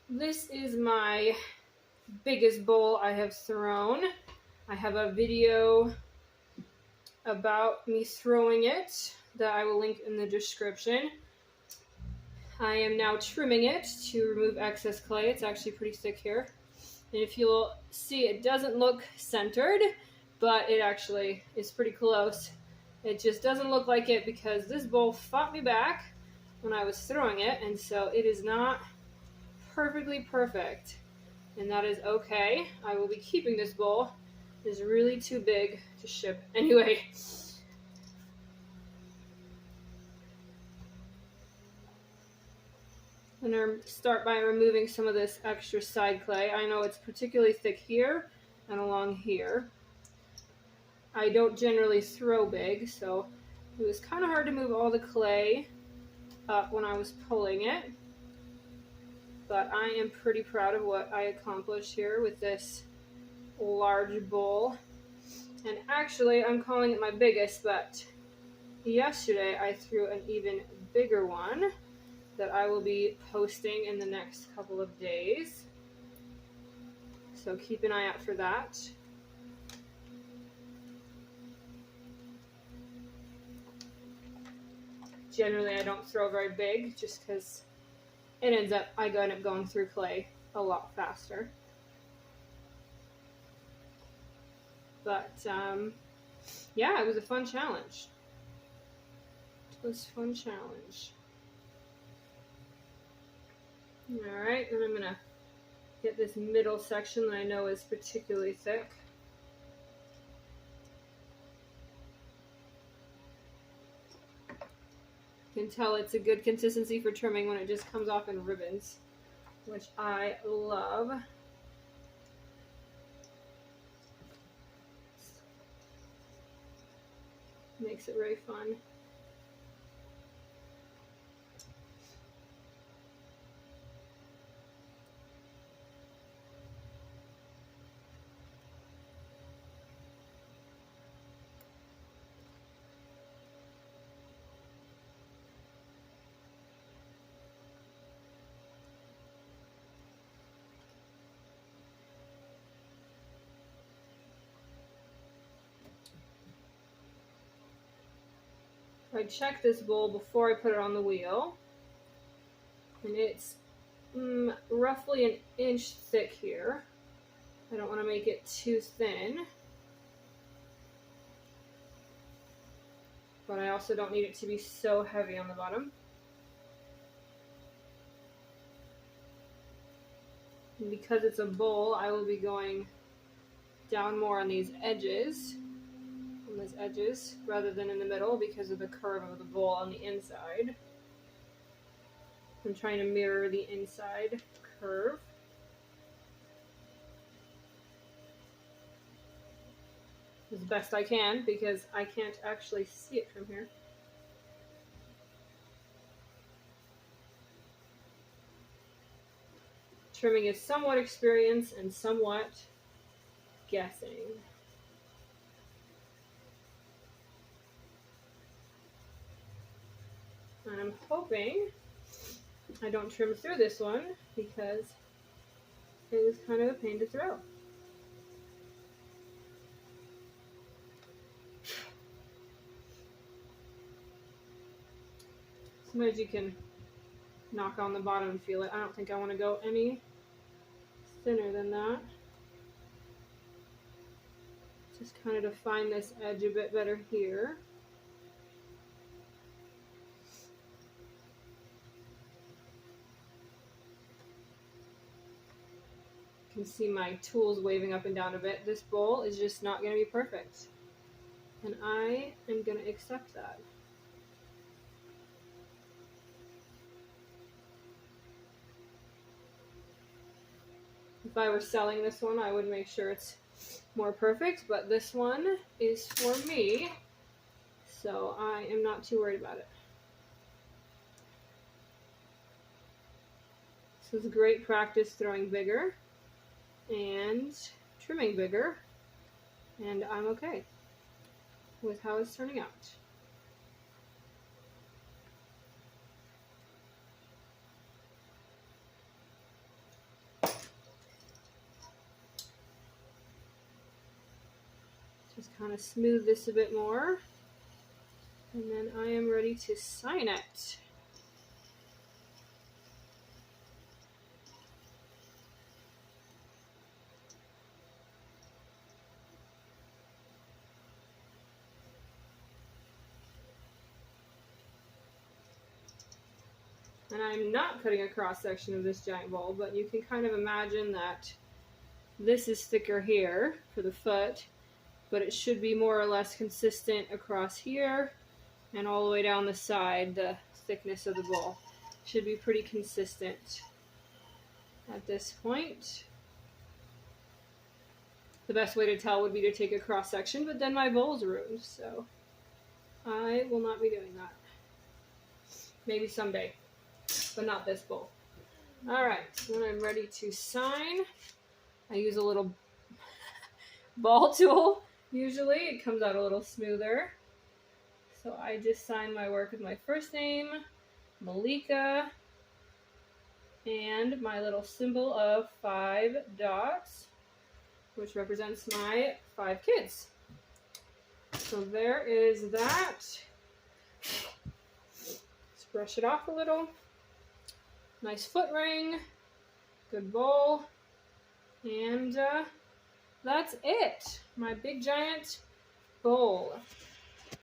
This is my biggest bowl I have thrown. I have a video about me throwing it that I will link in the description. I am now trimming it to remove excess clay. It's actually pretty thick here. And if you'll see, it doesn't look centered, but it actually is pretty close. It just doesn't look like it because this bowl fought me back when I was throwing it, and so it is not perfectly perfect. And that is okay. I will be keeping this bowl. It is really too big to ship anyway. I'm going to start by removing some of this extra side clay. I know it's particularly thick here and along here. I don't generally throw big, so it was kind of hard to move all the clay up when I was pulling it. But I am pretty proud of what I accomplished here with this large bowl. And actually, I'm calling it my biggest, but yesterday I threw an even bigger one that I will be posting in the next couple of days. So keep an eye out for that. Generally, I don't throw very big just because I end up going through clay a lot faster. But yeah, it was a fun challenge. It was a fun challenge. Alright, and I'm going to get this middle section that I know is particularly thick. You can tell it's a good consistency for trimming when it just comes off in ribbons, which I love. Makes it very fun. I checked this bowl before I put it on the wheel, and it's roughly an inch thick here. I don't want to make it too thin, but I also don't need it to be so heavy on the bottom. And because it's a bowl, I will be going down more on these edges, rather than in the middle because of the curve of the bowl on the inside. I'm trying to mirror the inside curve. As best I can because I can't actually see it from here. Trimming is somewhat experience and somewhat guessing. And I'm hoping I don't trim through this one because it was kind of a pain to throw. Sometimes you can knock on the bottom and feel it. I don't think I want to go any thinner than that. Just kind of define this edge a bit better here. You can see my tools waving up and down a bit. This bowl is just not going to be perfect, and I am going to accept that. If I were selling this one, I would make sure it's more perfect, but this one is for me, so I am not too worried about it. This is great practice throwing bigger and trimming bigger, and I'm okay with how it's turning out. Just kind of smooth this a bit more. And then I am ready to sign it. And I'm not cutting a cross section of this giant bowl, but you can kind of imagine that this is thicker here for the foot, but it should be more or less consistent across here and all the way down the side. The thickness of the bowl should be pretty consistent at this point. The best way to tell would be to take a cross section, but then my bowl's ruined, so I will not be doing that. Maybe someday, but not this bowl. Alright, when I'm ready to sign, I use a little ball tool. Usually it comes out a little smoother. So I just sign my work with my first name, Malika, and my little symbol of 5 dots, which represents my 5 kids. So there is that. Let's brush it off a little. Nice foot ring, good bowl, and that's it. My big giant bowl.